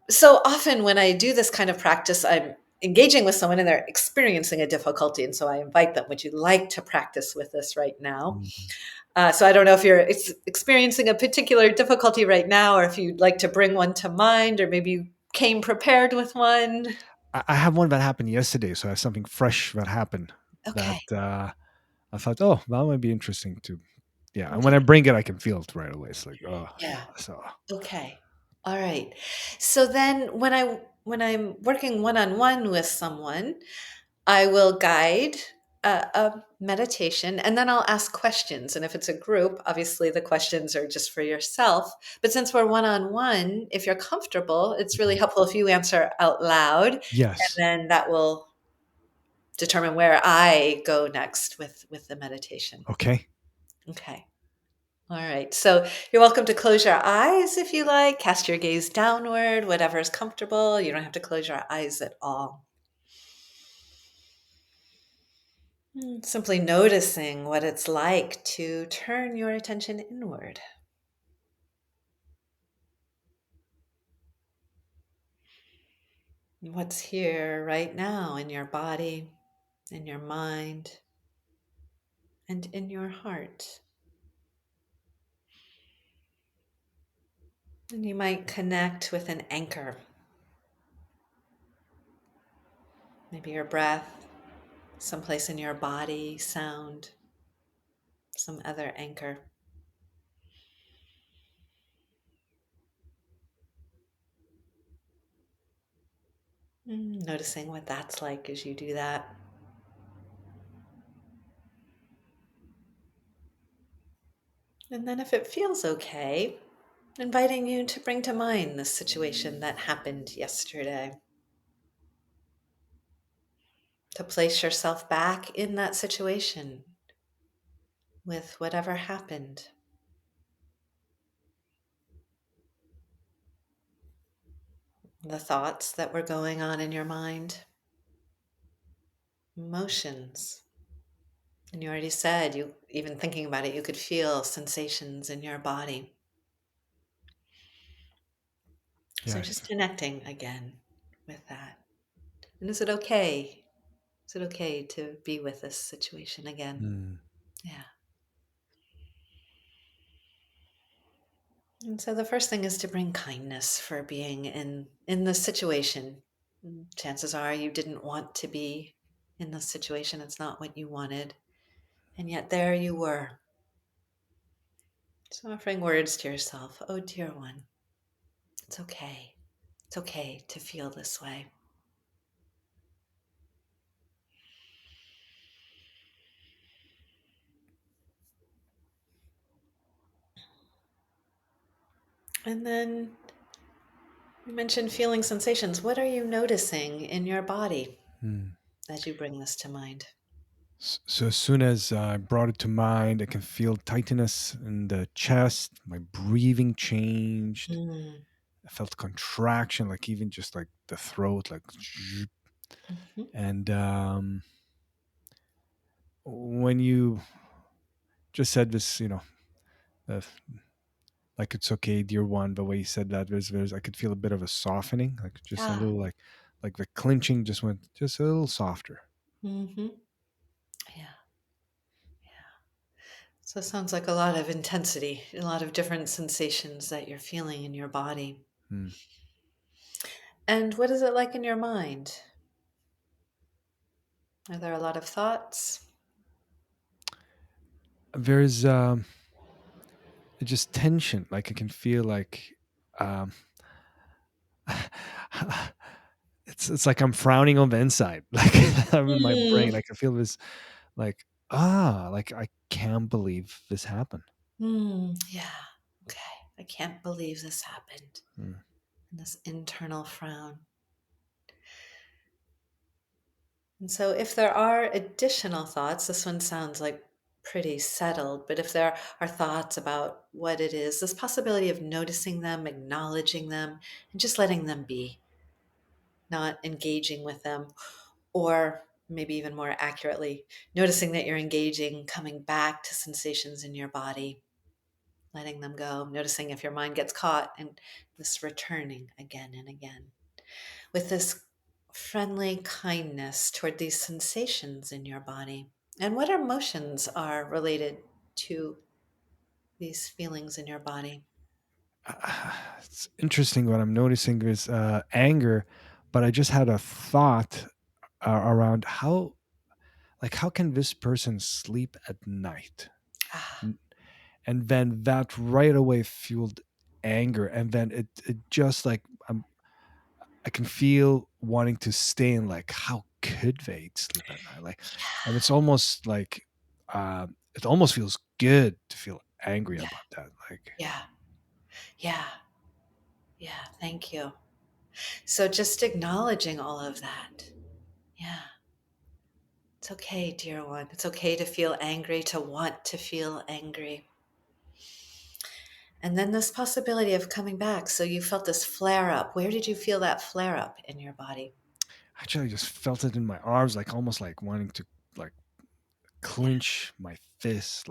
So often when I do this kind of practice, I'm engaging with someone and they're experiencing a difficulty. And so I invite them, would you like to practice with this right now? Mm. So I don't know if you're experiencing a particular difficulty right now, or if you'd like to bring one to mind, or maybe you came prepared with one. I have one that happened yesterday, so I have something fresh that happened that Okay. I thought, oh, that might be interesting to, yeah. And when I Okay. bring it, I can feel it right away. It's like, oh, Yeah. yeah. So, Okay. All right. So then when I'm working one-on-one with someone, I will guide a meditation and then I'll ask questions. And if it's a group, obviously the questions are just for yourself. But since we're one on one, if you're comfortable, it's really mhm. helpful if you answer out loud. And Yes. then that will determine where I go next with the meditation. Okay. Okay. All right. So you're welcome to close your eyes if you like, cast your gaze downward, whatever is comfortable. You don't have to close your eyes at all. Simply noticing what it's like to turn your attention inward. What's here right now in your body, in your mind, and in your heart. And you might connect with an anchor, maybe your breath, someplace in your body, sound, some other anchor. Noticing what that's like as you do that. And then, if it feels okay, inviting you to bring to mind the situation that happened yesterday, to place yourself back in that situation with whatever happened. The thoughts that were going on in your mind, emotions. And you already said, you even thinking about it, you could feel sensations in your body. So Yes. just connecting again with that. And is it okay? Is it okay to be with this situation again? Mm, Yeah. And so the first thing is to bring kindness for being in this situation. Chances are you didn't want to be in this situation. It's not what you wanted. And yet there you were. So offering words to yourself, oh dear one, it's okay. It's okay to feel this way. And then you mentioned feeling sensations. What are you noticing in your body mm. as you bring this to mind? So as soon as I brought it to mind, I can feel tightness in the chest. My breathing changed. Mm. I felt contraction, like even just like the throat, like, Mhm. and when you just said this, uh, like it's okay, dear one. The way you said that, there's I could feel a bit of a softening, like just a Ah. little, like the clinching just went just a little softer. Hmm. Yeah. So it sounds like a lot of intensity, a lot of different sensations that you're feeling in your body. Mm. And what is it like in your mind? Are there a lot of thoughts? There's just tension, like I can feel like um, it's like I'm frowning on the inside, like I'm in my brain. Mm. Like I feel this, like like I can't believe this happened. Yeah. Okay. I can't believe this happened. Mm. And this internal frown. And so if there are additional thoughts, this one sounds like pretty settled. But if there are thoughts about what it is, this possibility of noticing them, acknowledging them, and just letting them be, not engaging with them, or maybe even more accurately, noticing that you're engaging, coming back to sensations in your body, letting them go, noticing if your mind gets caught, and this returning again and again with this friendly kindness toward these sensations in your body. And what emotions are related to these feelings in your body? It's interesting. What I'm noticing is anger, but I just had a thought around how can this person sleep at night? Ah, N- and then that right away fueled anger, and then it just like I can feel wanting to stay in, like, how could they sleep at night? Like, and it's almost like it almost feels good to feel angry yeah, about that. Like, yeah, yeah, yeah. Thank you. So just acknowledging all of that. Yeah. It's okay, dear one. It's okay to feel angry, to want to feel angry. And then this possibility of coming back. So you felt this flare up. Where did you feel that flare up in your body? actually, I just felt it in my arms, like almost like wanting to like Yeah. clench my fist,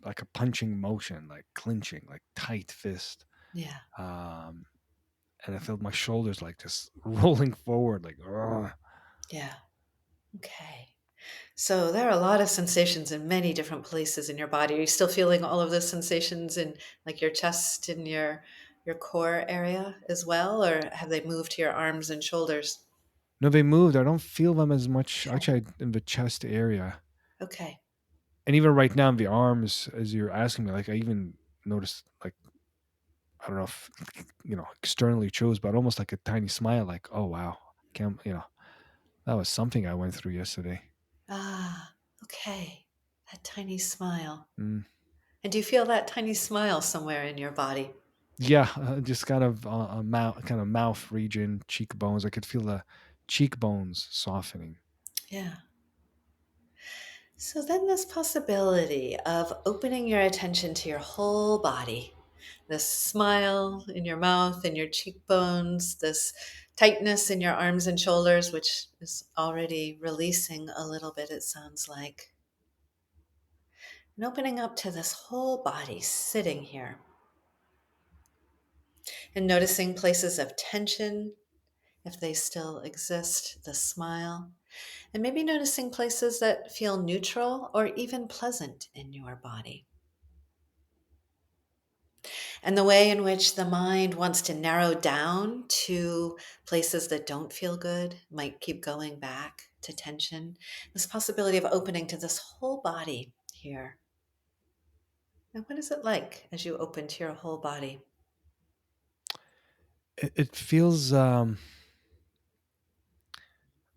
like a punching motion, like clenching, like tight fist. Yeah. Um, and I felt my shoulders like just rolling forward, like, "Ugh." Yeah. Okay. So there are a lot of sensations in many different places in your body. Are you still feeling all of those sensations in like your chest and your core area as well, or have they moved to your arms and shoulders? No, they moved. I don't feel them as much. Okay. Actually, in the chest area, Okay. and even right now in the arms, as you're asking me, like I even noticed, like, I don't know if externally it shows, but almost like a tiny smile, like, oh wow, can't that was something I went through yesterday. Ah, okay. That tiny smile. Mm. And do you feel that tiny smile somewhere in your body? Yeah, just kind of a mouth, kind of mouth region, cheekbones. I could feel the cheekbones softening. Yeah. So then this possibility of opening your attention to your whole body, this smile in your mouth and your cheekbones, this tightness in your arms and shoulders, which is already releasing a little bit, it sounds like. And opening up to this whole body sitting here and noticing places of tension, if they still exist, the smile, and maybe noticing places that feel neutral or even pleasant in your body. And the way in which the mind wants to narrow down to places that don't feel good, might keep going back to tension. This possibility of opening to this whole body here. And what is it like as you open to your whole body? It feels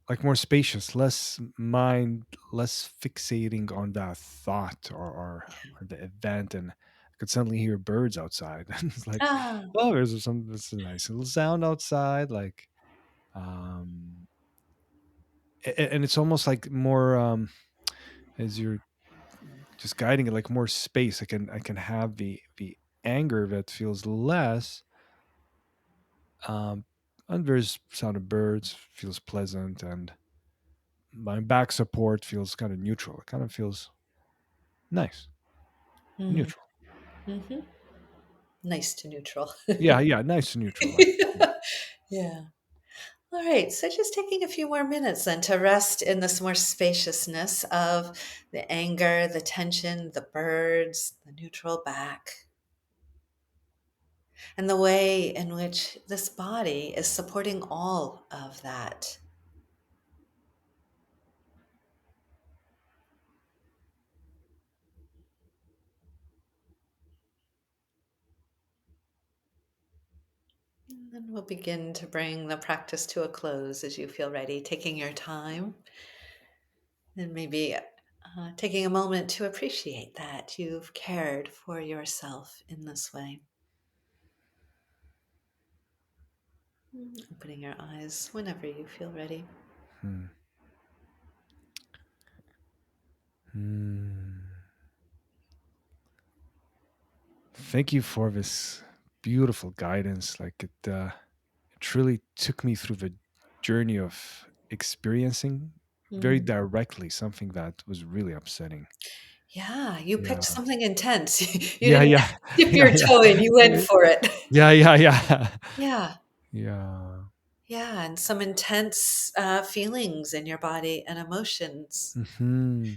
like more spacious, less mind, less fixating on that thought or the event, and I could suddenly hear birds outside. It's like, Ah, oh, there's a nice little sound outside, like, um, and it's almost like more as you're just guiding it, like more space. I can have the anger that feels less, um, and there's sound of birds feels pleasant, and my back support feels kind of neutral. It kind of feels nice. mm, Neutral. hmm, nice to neutral. Yeah, yeah, nice and neutral, like, yeah. Yeah. All right. So just taking a few more minutes then to rest in this more spaciousness of the anger, the tension, the birds, the neutral back, and the way in which this body is supporting all of that. And then we'll begin to bring the practice to a close as you feel ready, taking your time and maybe taking a moment to appreciate that you've cared for yourself in this way. Opening your eyes whenever you feel ready. Hmm. Hmm. thank you for this beautiful guidance. Like it really took me through the journey of experiencing very Mm. directly something that was really upsetting. Yeah, you picked Yeah. something intense. You Yeah, didn't yeah. dip Yeah, your toe in, you went yeah. for it. Yeah, yeah, yeah. Yeah, Yeah. yeah, and some intense, feelings in your body and emotions. Hmm.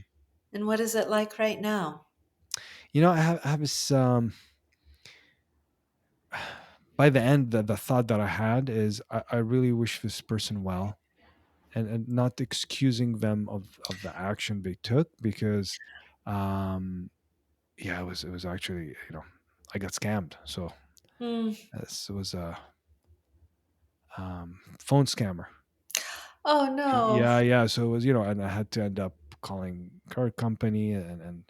And what is it like right now? I have this by the end, the thought that I had is I really wish this person well, and not excusing them of the action they took, because um yeah, it was actually, I got scammed. So Mm. this was a phone scammer. Oh, no. Yeah, yeah. So it was, and I had to end up calling car company and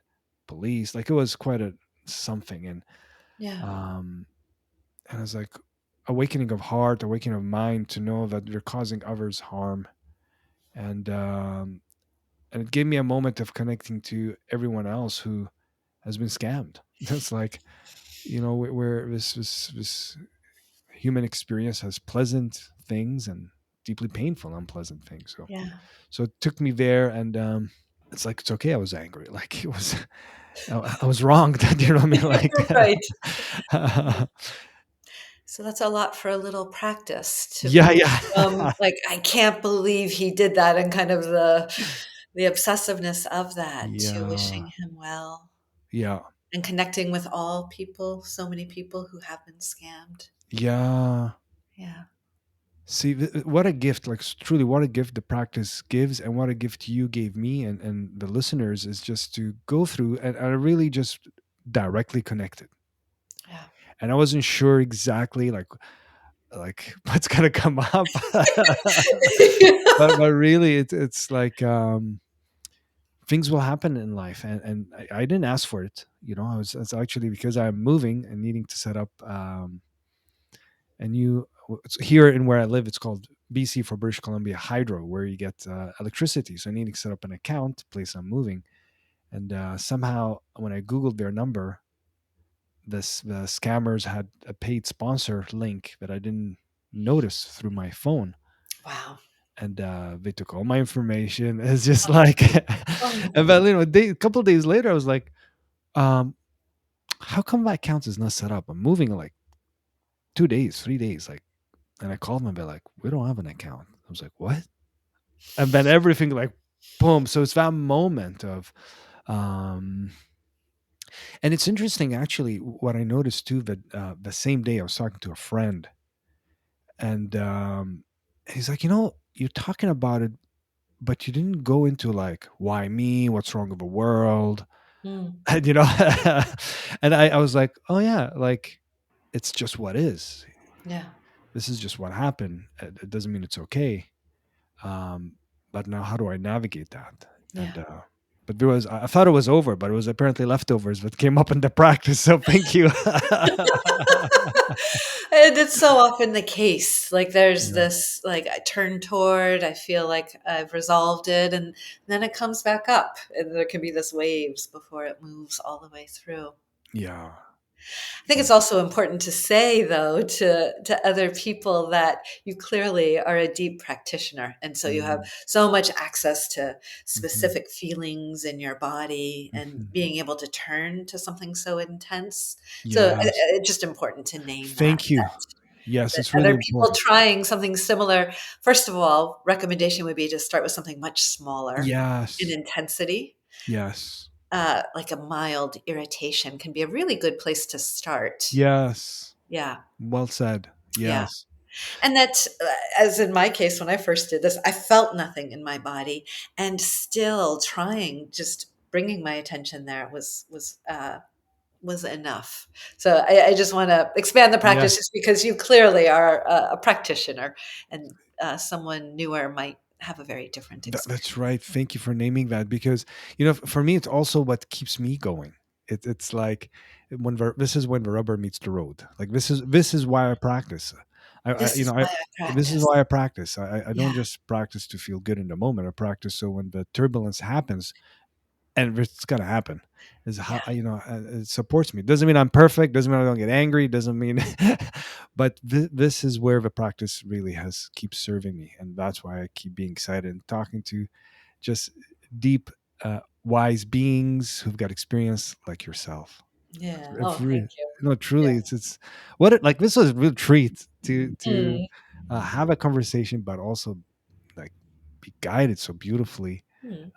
police. Like, it was quite a something. Yeah, Um and it's like awakening of heart, awakening of mind, to know that you're causing others harm. And it gave me a moment of connecting to everyone else who has been scammed. It's like, where this human experience has pleasant things and deeply painful unpleasant things. So yeah. so it took me there. And it's like, it's okay, I was angry. Like, it was, I was wrong. You know what I mean? Like, Right. So that's a lot for a little practice to yeah, move from, yeah. like, "I can't believe he did that," and kind of the obsessiveness of that, to Yeah, wishing him well yeah, and connecting with all people, so many people who have been scammed. yeah. Yeah, See, what a gift! Like, truly, what a gift the practice gives, and what a gift you gave me and the listeners, is just to go through, and I really just directly connected. yeah. And I wasn't sure exactly, like what's gonna come up, but really, it's like, things will happen in life, and I didn't ask for it. It's actually because I'm moving and needing to set up, and it's here in where I live, it's called BC for British Columbia Hydro, where you get electricity. So I need to set up an account, place I'm moving, and somehow when I googled their number, the scammers had a paid sponsor link that I didn't notice through my phone, Wow. and they took all my information. It's just like, Oh, and then, a couple of days later, I was like, um, how come my account is not set up? I'm moving in like 2 days, 3 days, like. And I called them and they're like, we don't have an account. I was like, what? And then everything, like, boom. So it's that moment of, um and it's interesting, actually, what I noticed too, that the same day I was talking to a friend, and he's like, you're talking about it, but you didn't go into, like, why me, what's wrong with the world. mm, And and I was like, oh yeah, like, it's just what is. yeah, This is just what happened. It doesn't mean it's okay. um but now, how do I navigate that? yeah. And but there was, I thought it was over, but it was apparently leftovers that came up in the practice. So thank you. And it's so often the case. Like, there's Yeah, this, like, I turn toward, I feel like I've resolved it, and then it comes back up, and there can be this waves before it moves all the way through. yeah, I think yeah. it's also important to say, though, to other people, that you clearly are a deep practitioner, and so you have Mm, so much access to mhm, specific feelings in your body, and mhm. being able to turn to something so intense. So Yes, it's just important to name that, thank you. Yes, that it's really other people important. trying something similar. First of all, recommendation would be to start with something much smaller in Yes, intensity. yes, Like a mild irritation can be a really good place to start. yes. Yeah. Well said. Yeah. Yes. And that, as in my case, when I first did this, I felt nothing in my body, and still trying, just bringing my attention there was enough. So I just want to expand the Yes. practice, just because you clearly are a practitioner, and someone newer might have a very different That's experience. right. Thank you for naming that, because for me, it's also what keeps me going. It's like, this is when the rubber meets the road. Like, this is why I practice. I This you is know I why I This is practice. why I practice. I don't Yeah. just practice to feel good in the moment. I practice so when the turbulence happens, and it's gonna happen. Is how Yeah. it supports me. Doesn't mean I'm perfect. Doesn't mean I don't get angry. Doesn't mean, but this is where the practice really has keeps serving me, and that's why I keep being excited and talking to just deep, wise beings who've got experience like yourself. Yeah. It's Oh, thank really, you. no, truly, it's what it, like this was a real treat to Mm, have a conversation, but also like be guided so beautifully. mm.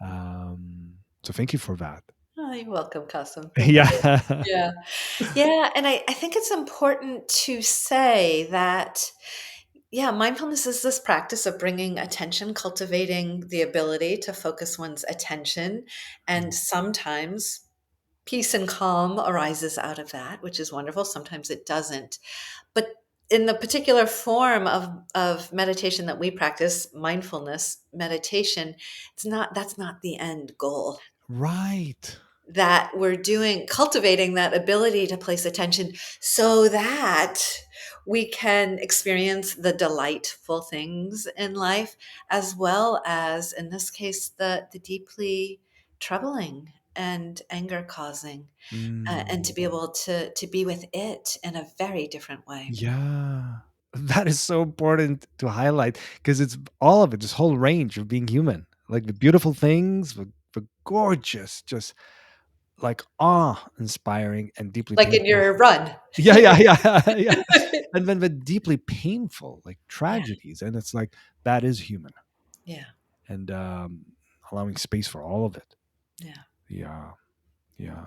So thank you for that. Oh, you're welcome, Kasim. Thank you. Yeah. Yeah. Yeah. And I think it's important to say that, yeah, mindfulness is this practice of bringing attention, cultivating the ability to focus one's attention. And sometimes peace and calm arises out of that, which is wonderful. Sometimes it doesn't. But in the particular form of meditation that we practice, mindfulness meditation, that's not the end goal. Right. That we're doing, cultivating that ability to place attention so that we can experience the delightful things in life, as well as, in this case, the deeply troubling and anger causing, and to Mm, be able to be with it in a very different way. yeah. That is so important to highlight because it's all of it, this whole range of being human. Like the beautiful things, the gorgeous, just like awe inspiring and deeply Like in painful. your run. Yeah, yeah, yeah, yeah. And then the deeply painful, like Yeah, tragedies. And it's like that is human, yeah, and allowing space for all of it. yeah. Yeah, yeah.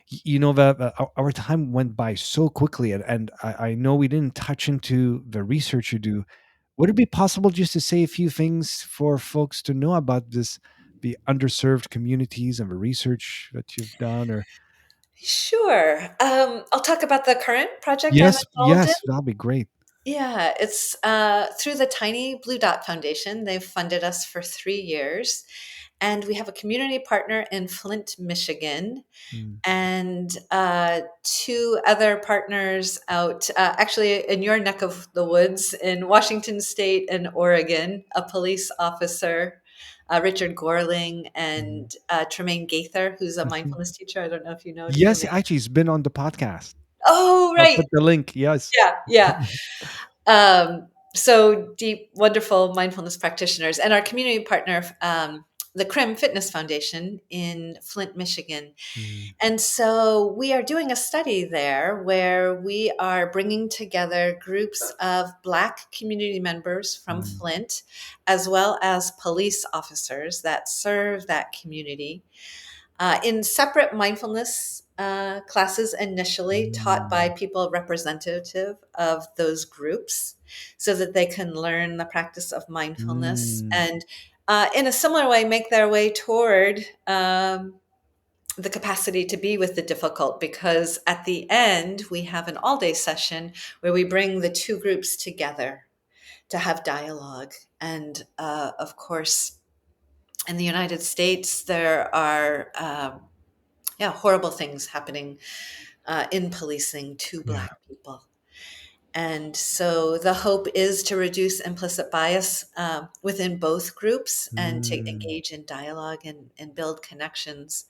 You know that our time went by so quickly, and I know we didn't touch into the research you do. Would it be possible just to say a few things for folks to know about this, the underserved communities and the research that you've done? Or Sure. I'll talk about the current project I'm yes, involved in. yes, that'd be great. Yeah, it's through the Tiny Blue Dot Foundation. They've funded us for 3 years. And we have a community partner in Flint, Michigan, Mm, and two other partners out, actually in your neck of the woods in Washington State and Oregon, a police officer, Richard Gorling, mhm. and Tremaine Gaither, who's a mindfulness teacher. I don't know if you know Yes, Tremaine. actually, it's been on the podcast. Oh, I'll right. put the link. Yes. Yeah, yeah. So deep, wonderful mindfulness practitioners, and our community partner, the Crim Fitness Foundation in Flint, Michigan. Mm, And so we are doing a study there where we are bringing together groups of Black community members from mm, Flint, as well as police officers that serve that community, in separate mindfulness classes initially taught by mm, people representative of those groups so that they can learn the practice of mindfulness mm, and, in a similar way, make their way toward the capacity to be with the difficult, because at the end we have an all-day session where we bring the two groups together to have dialogue. And of course, in the United States there are yeah, horrible things happening in policing to yeah. Black people. And so the hope is to reduce implicit bias within both groups and to Mm, engage in dialogue and build connections.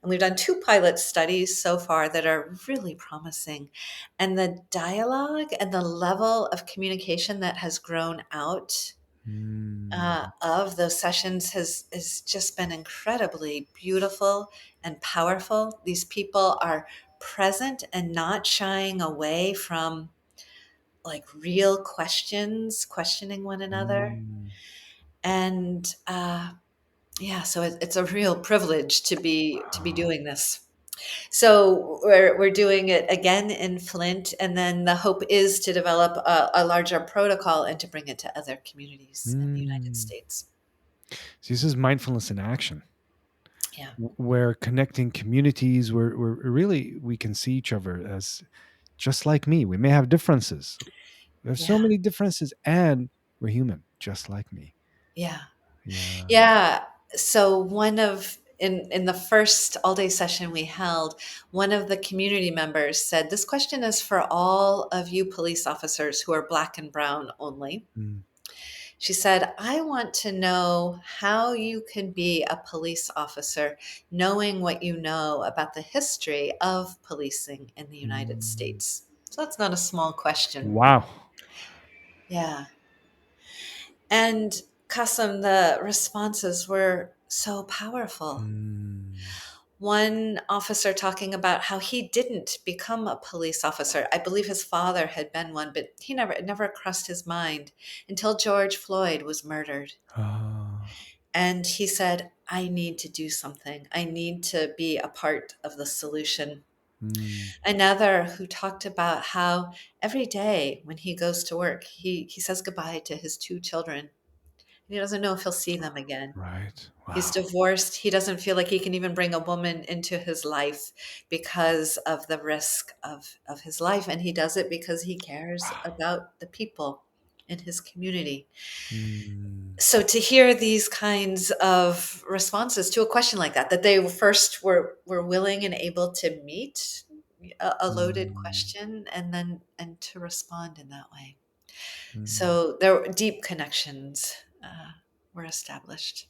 And we've done two pilot studies so far that are really promising. And the dialogue and the level of communication that has grown out mm, of those sessions has just been incredibly beautiful and powerful. These people are present and not shying away from like real questions, questioning one another. mm. And yeah, so it's a real privilege to be Wow. doing this. So we're doing it again in Flint, and then the hope is to develop a larger protocol and to bring it to other communities in the United Mm. States. So this is mindfulness in action, Yeah, where connecting communities, where really we can see each other as just like me. We may have differences. There's so yeah, many differences, and we're human, just like me. yeah, Yeah. yeah. So one of in the first all day session we held, one of the community members said, "This question is for all of you police officers who are Black and brown only." Mm, She said, I want to know how you can be a police officer knowing what you know about the history of policing in the United Mm. States. So that's not a small question. Wow. Yeah. And Kasem, the responses were so powerful. Mm. One officer talking about how he didn't become a police officer. I believe his father had been one, but it never crossed his mind until George Floyd was murdered. Ah. And he said, I need to do something. I need to be a part of the solution. Mm. Another who talked about how every day when he goes to work, he says goodbye to his two children. He doesn't know if he'll see them again. Right. He's Wow. divorced. He doesn't feel like he can even bring a woman into his life because of the risk of his life. And he does it because he cares Wow. about the people in his community. Mm. So to hear these kinds of responses to a question like that, that they first were willing and able to meet a loaded Mm. question and to respond in that way. Mm. So there were deep connections were established.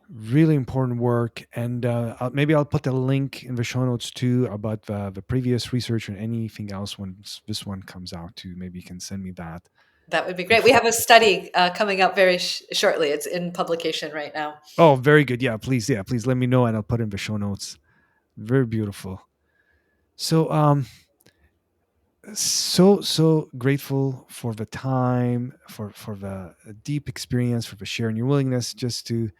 Really important work, and maybe I'll put a link in the show notes too about the previous research and anything else when this one comes out too. Maybe you can send me that. That would be great. We If, have a study coming up very shortly. It's in publication right now. oh, very good. Yeah, please let me know, and I'll put in the show notes. Very beautiful. So, so grateful for the time, for the deep experience, for the sharing your willingness just to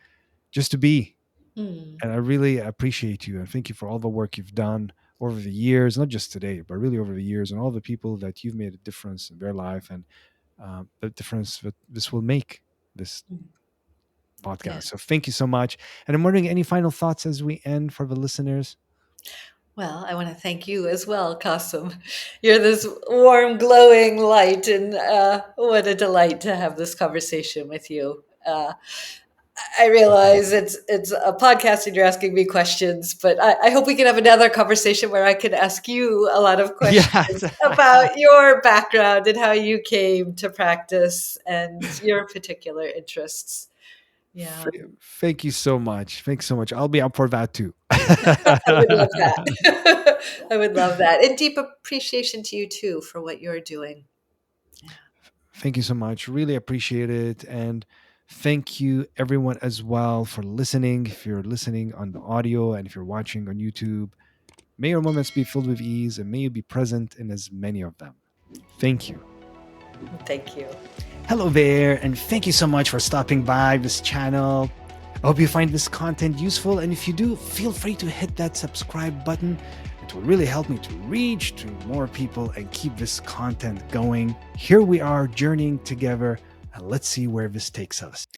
be. Mm, And I really appreciate you and thank you for all the work you've done over the years, not just today, but really over the years, and all the people that you've made a difference in their life, and the difference that this will make this mm. Yeah. podcast. So thank you so much. And I'm wondering, any final thoughts as we end for the listeners? Well, I want to thank you as well, Kasim. You're this warm, glowing light, and what a delight to have this conversation with you. I realize it's a podcast and you're asking me questions, but I hope we can have another conversation where I can ask you a lot of Yes. questions about your background and how you came to practice and your particular interests. F- Yeah, Thank you so much. Thanks so much. I'll be up for that too. I would love that. I would love that. And deep appreciation to you too for what you're doing. Yeah. Thank you so much. Really appreciate it. And thank you, everyone, as well, for listening. If you're listening on the audio and if you're watching on YouTube, may your moments be filled with ease and may you be present in as many of them. Thank you. Thank you. Hello there, and thank you so much for stopping by this channel. I hope you find this content useful, and if you do, feel free to hit that subscribe button. It will really help me to reach to more people and keep this content going. Here we are journeying together, and let's see where this takes us.